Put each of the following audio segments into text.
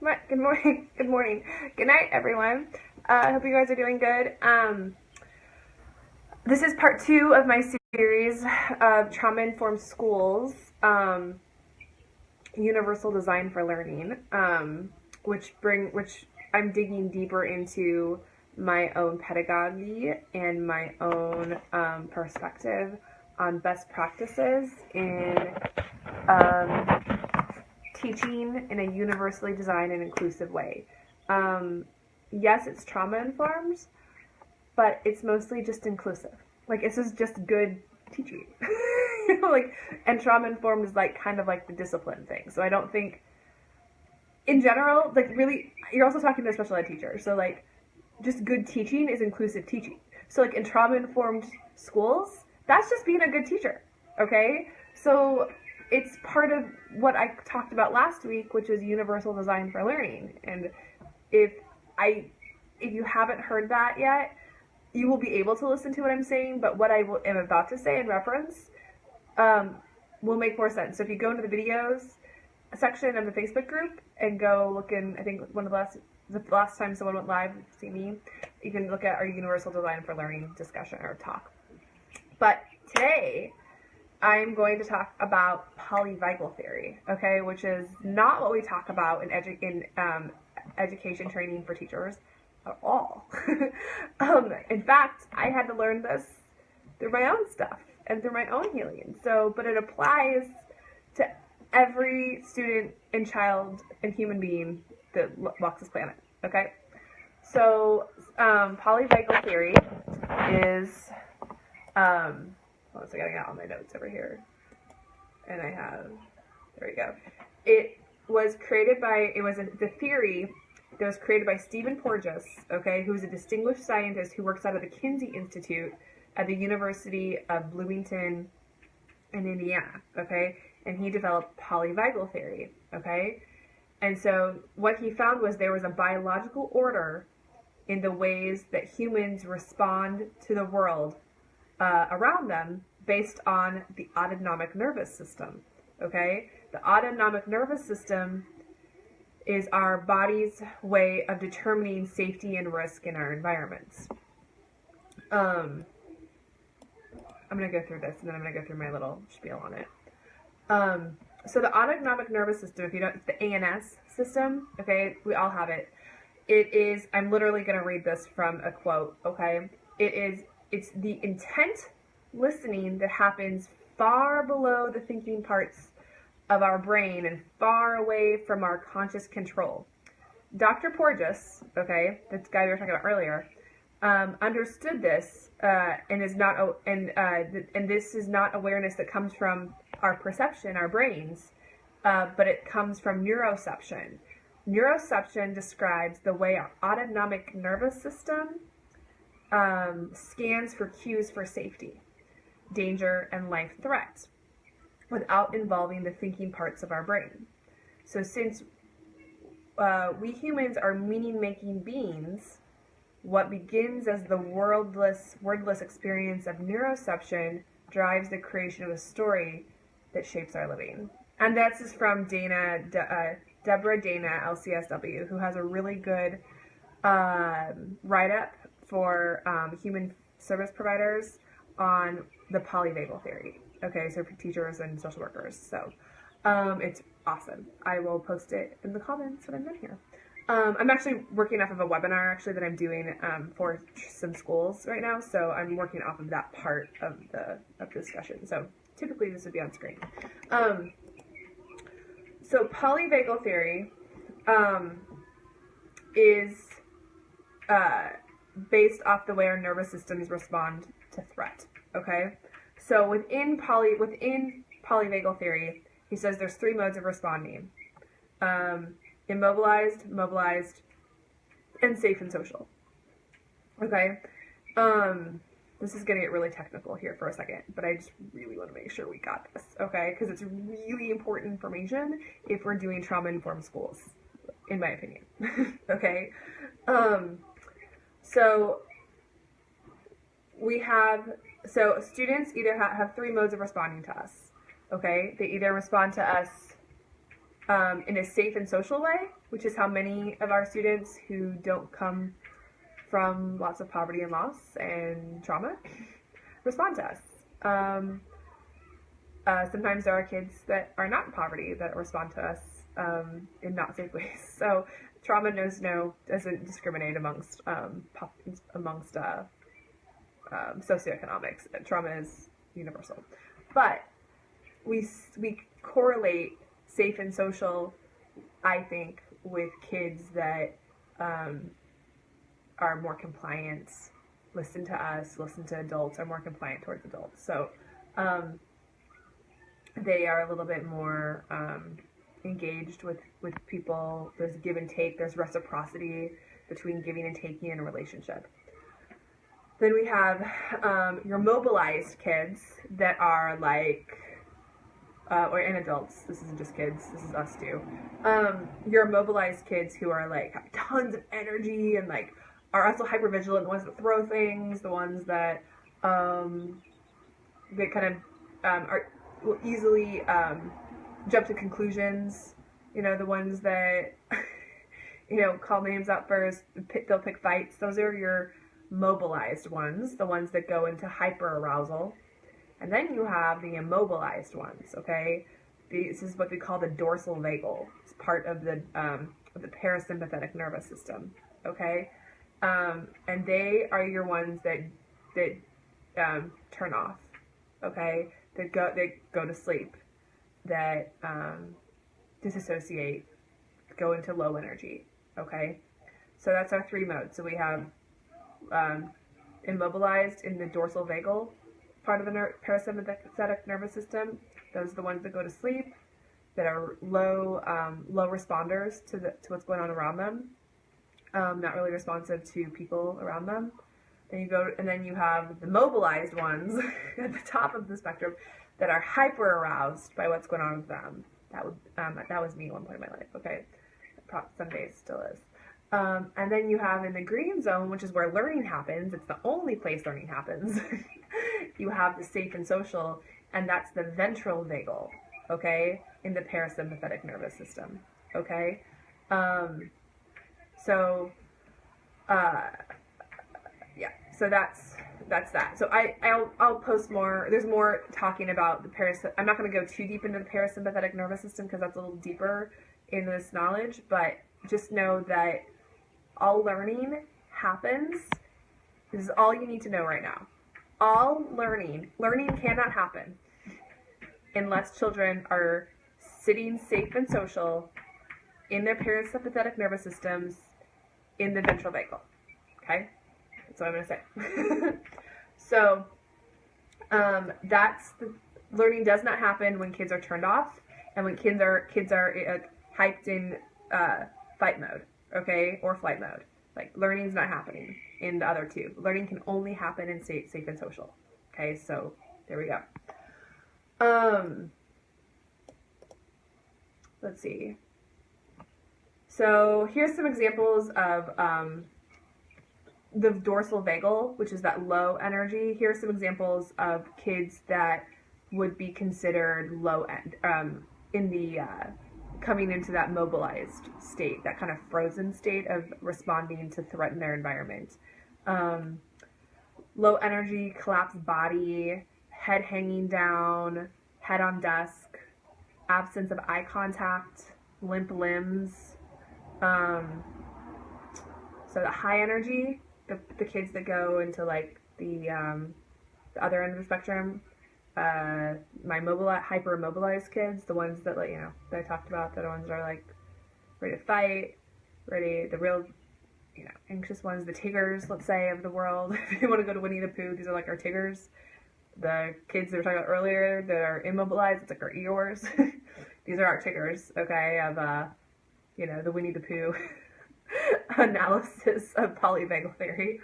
Good morning. Good morning. Good night, everyone. I hope you guys are doing good. This is part 2 of my series of trauma-informed schools, universal design for learning, which I'm digging deeper into my own pedagogy and my own perspective on best practices in teaching in a universally designed and inclusive way. Yes, it's trauma-informed, but it's mostly just inclusive. Like, this is just good teaching. And trauma-informed is kind of like the discipline thing. So I don't think, in general, really, you're also talking to a special ed teacher. So, just good teaching is inclusive teaching. So, in trauma-informed schools, that's just being a good teacher, okay? So it's part of what I talked about last week, which is universal design for learning. And if you haven't heard that yet, you will be able to listen to what I'm saying, but what am about to say in reference will make more sense. So if you go into the videos section of the Facebook group and go look in, I think the last time someone went live, see me, you can look at our universal design for learning discussion or talk. But today, I'm going to talk about polyvagal theory, okay, which is not what we talk about in education training for teachers at all. In fact, I had to learn this through my own stuff and through my own healing. But it applies to every student and child and human being that walks this planet, okay? So, polyvagal theory is, so I gotta get all my notes over here. And there we go. It was the theory that was created by Stephen Porges, okay, who is a distinguished scientist who works out of the Kinsey Institute at the University of Bloomington in Indiana, okay? And he developed polyvagal theory, okay? And so what he found was there was a biological order in the ways that humans respond to the world around them based on the autonomic nervous system, okay? The autonomic nervous system is our body's way of determining safety and risk in our environments. I'm going to go through this, and then I'm going to go through my little spiel on it. So the autonomic nervous system, if you don't, it's the ANS system, okay? We all have it. It is, I'm literally going to read this from a quote, okay? It's the intent listening that happens far below the thinking parts of our brain and far away from our conscious control. Dr. Porges, okay, the guy we were talking about earlier, understood this and this is not awareness that comes from our perception, our brains, but it comes from neuroception. Neuroception describes the way our autonomic nervous system scans for cues for safety, danger, and life threats without involving the thinking parts of our brain. So since we humans are meaning-making beings, what begins as the wordless experience of neuroception drives the creation of a story that shapes our living. And that's just from Deborah Dana, LCSW, who has a really good write-up for human service providers on the polyvagal theory. Okay, so for teachers and social workers. So it's awesome. I will post it in the comments when I'm done here. I'm actually working off of a webinar that I'm doing for some schools right now. So I'm working off of that part of the discussion. So typically this would be on screen. So polyvagal theory is based off the way our nervous systems respond to threat. Okay, so within polyvagal theory, he says there's 3 modes of responding: immobilized, mobilized, and safe and social. Okay, this is going to get really technical here for a second, but I just really want to make sure we got this, okay? Because it's really important information if we're doing trauma-informed schools, in my opinion, okay? So students either have 3 modes of responding to us, okay? They either respond to us in a safe and social way, which is how many of our students who don't come from lots of poverty and loss and trauma respond to us. Sometimes there are kids that are not in poverty that respond to us in not safe ways. So trauma doesn't discriminate amongst socioeconomics. Trauma is universal, but we correlate safe and social, I think, with kids that are more compliant, listen to us, listen to adults, are more compliant towards adults. So they are a little bit more engaged with people. There's give and take. There's reciprocity between giving and taking in a relationship. Then we have your mobilized kids that are like, and adults. This isn't just kids. This is us too. Your mobilized kids who are like have tons of energy and like are also hypervigilant. The ones that throw things. The ones that they kind of will easily jump to conclusions. You know, the ones that call names out first. They'll pick fights. Those are your mobilized ones, the ones that go into hyper arousal. And then you have the immobilized ones, okay? This is what we call the dorsal vagal. It's part of the parasympathetic nervous system, okay? And they are your ones that turn off, okay? That go to sleep, that disassociate, go into low energy, okay? So that's our three modes. So we have immobilized in the dorsal vagal part of the parasympathetic nervous system. Those are the ones that go to sleep, that are low responders to what's going on around them, not really responsive to people around them. Then you have the mobilized ones at the top of the spectrum that are hyper aroused by what's going on with them. That was me at one point in my life. Okay, some days still is. And then you have in the green zone, which is where learning happens. It's the only place learning happens. You have the safe and social, and that's the ventral vagal, okay, in the parasympathetic nervous system, okay? So that's that. So I'll post more. There's more talking about the I'm not going to go too deep into the parasympathetic nervous system because that's a little deeper in this knowledge, but just know that all learning happens. This is all you need to know right now. All learning cannot happen unless children are sitting safe and social in their parasympathetic nervous systems in the ventral vagal. Okay? That's what I'm going to say. So, learning does not happen when kids are turned off and when kids are hyped in fight mode, okay, or flight mode. Like, learning's not happening in the other two. Learning can only happen in safe and social. Okay, so there we go. Let's see. So here's some examples of the dorsal vagal, which is that low energy. Here's some examples of kids that would be considered low in the coming into that mobilized state, that kind of frozen state of responding to threat in their environment. Low energy, collapsed body, head hanging down, head on desk, absence of eye contact, limp limbs. So the high energy, the kids that go into like the other end of the spectrum, hyper immobilized kids, the ones that that I talked about, the ones that are like ready to fight, the real anxious ones, the Tiggers, let's say, of the world. If you want to go to Winnie the Pooh, these are like our Tiggers. The kids that we were talking about earlier that are immobilized, it's like our Eeyores. These are our Tiggers, okay, of the Winnie the Pooh analysis of polyvagal theory.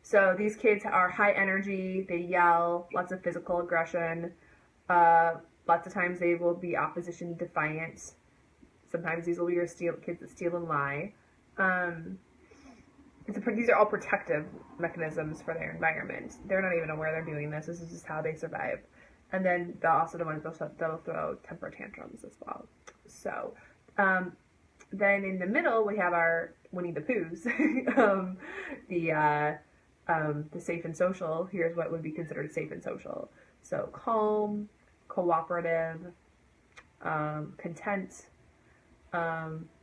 So these kids are high energy, they yell, lots of physical aggression, lots of times they will be opposition defiant. Sometimes these will be your kids that steal and lie. These are all protective mechanisms for their environment. They're not even aware they're doing this. This is just how they survive. And then they're also the ones that'll throw temper tantrums as well. So, then in the middle we have our Winnie the Poohs, the safe and social. Here's what would be considered safe and social. So calm, cooperative, content,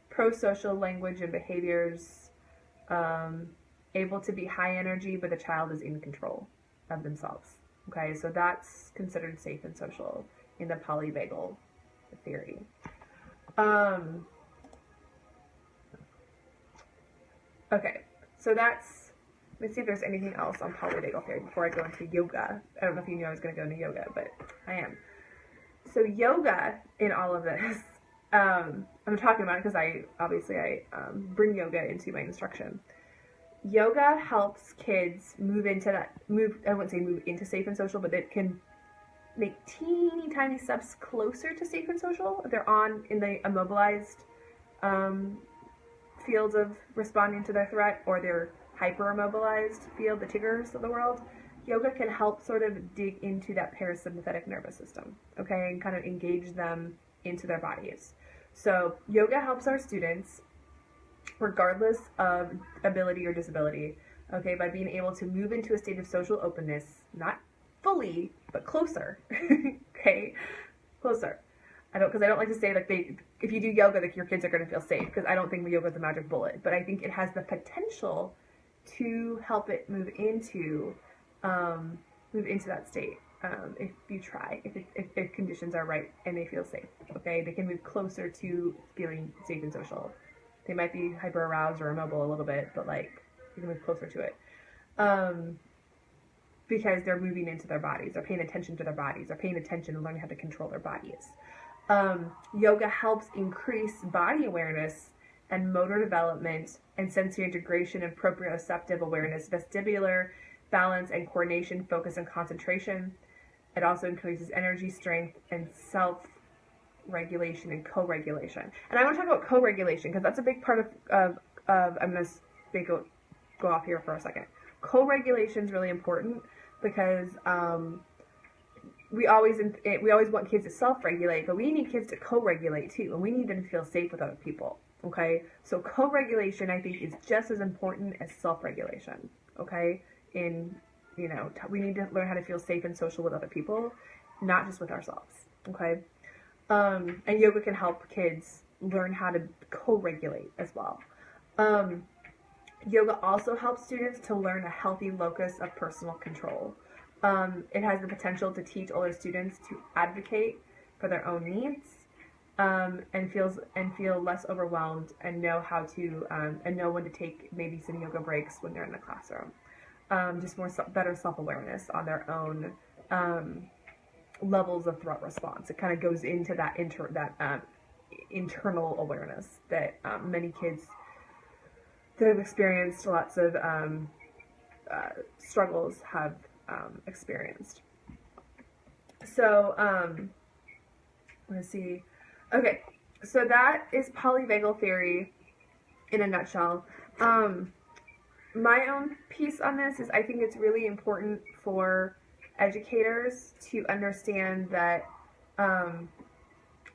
pro-social language and behaviors, able to be high energy, but the child is in control of themselves. Okay, so that's considered safe and social in the polyvagal theory. Okay, so that's, let's see if there's anything else on polyvagal theory before I go into yoga. I don't know if you knew I was going to go into yoga, but I am. So yoga in all of this, I'm talking about it because I bring yoga into my instruction. Yoga helps kids move into I wouldn't say move into safe and social, but it can make teeny tiny steps closer to safe and social if they're in the immobilized fields of responding to their threat, or their hyper immobilized field, the Tiggers of the world. Yoga can help sort of dig into that parasympathetic nervous system, okay, and kind of engage them into their bodies. So yoga helps our students, regardless of ability or disability, okay, by being able to move into a state of social openness, not fully, but closer, okay, closer. Because I don't like to say, like, if you do yoga, like, your kids are going to feel safe, because I don't think yoga is a magic bullet, but I think it has the potential to help it move into that state, if you try, if conditions are right and they feel safe, okay, they can move closer to feeling safe and social. They might be hyper aroused or immobile a little bit, but like, you can move closer to it, because they're moving into their bodies, they're paying attention to their bodies, they're paying attention and learning how to control their bodies. Yoga helps increase body awareness and motor development and sensory integration and proprioceptive awareness, vestibular balance and coordination, focus and concentration. It also increases energy, strength, and self-regulation and co-regulation. And I want to talk about co-regulation because that's a big part of I'm going to go off here for a second. Co-regulation is really important because we always want kids to self-regulate, but we need kids to co-regulate too, and we need them to feel safe with other people. Okay, so co-regulation, I think, is just as important as self-regulation. Okay, we need to learn how to feel safe and social with other people, not just with ourselves. Okay, and yoga can help kids learn how to co-regulate as well. Yoga also helps students to learn a healthy locus of personal control. It has the potential to teach older students to advocate for their own needs, and feel less overwhelmed, and know how to and know when to take maybe some yoga breaks when they're in the classroom. Just better self-awareness on their own levels of threat response. It kind of goes into that internal awareness that many kids that have experienced lots of struggles have experienced. So let's see. Okay, so that is polyvagal theory in a nutshell. My own piece on this is I think it's really important for educators to understand that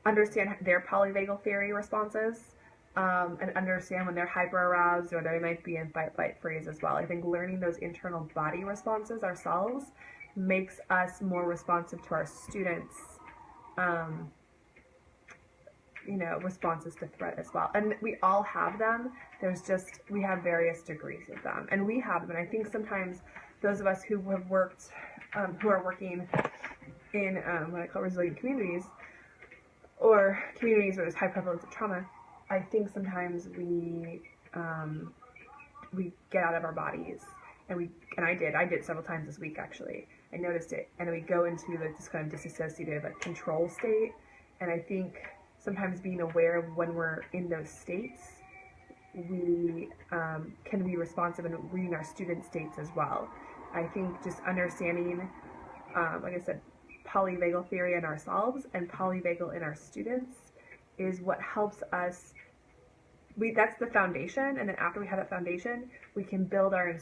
understand their polyvagal theory responses, and understand when they're hyper aroused or they might be in fight, flight, freeze as well. I think learning those internal body responses ourselves makes us more responsive to our students' responses to threat as well. And we all have them. We have various degrees of them, and we have them. And I think sometimes those of us who have worked, who are working in what I call resilient communities, or communities where there's high prevalence of trauma, I think sometimes we get out of our bodies, and I did several times this week actually. I noticed it, and we go into this kind of disassociative control state, and I think sometimes being aware of when we're in those states, we can be responsive in reading our student states as well. I think just understanding, like I said, polyvagal theory in ourselves and polyvagal in our students is what helps us. That's the foundation, and then after we have that foundation, we can build our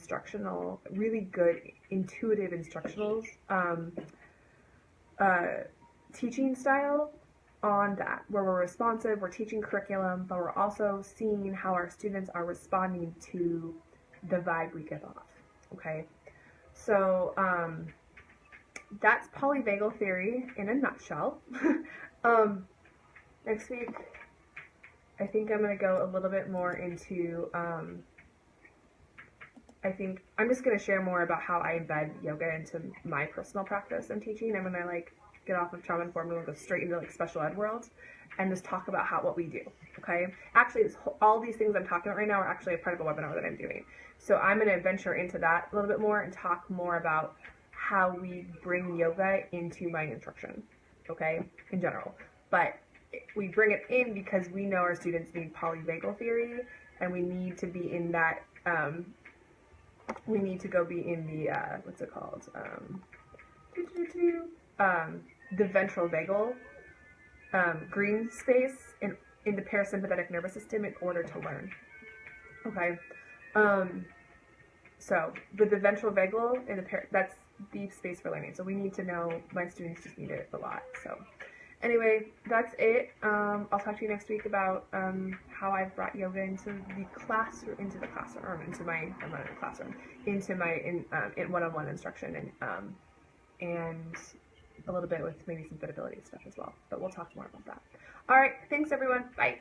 really good intuitive instructionals teaching style on that, where we're responsive, we're teaching curriculum, but we're also seeing how our students are responding to the vibe we give off, okay? So that's polyvagal theory in a nutshell. Next week, I think I'm going to go a little bit more into, I think I'm just going to share more about how I embed yoga into my personal practice and teaching. I'm going to like get off of trauma informed and go straight into like special ed world and just talk about what we do, okay? Actually, all these things I'm talking about right now are actually a part of a webinar that I'm doing. So I'm going to venture into that a little bit more and talk more about how we bring yoga into my instruction, okay, in general. But we bring it in because we know our students need polyvagal theory, and we need to be in that, we need to go be in the, what's it called, the ventral vagal green space in the parasympathetic nervous system in order to learn, okay? So with the ventral vagal, that's the space for learning. So we need to know, my students just need it a lot. So anyway, that's it. I'll talk to you next week about how I've brought yoga into my one-on-one instruction, and a little bit with maybe some fitability stuff as well. But we'll talk more about that. All right, thanks everyone. Bye.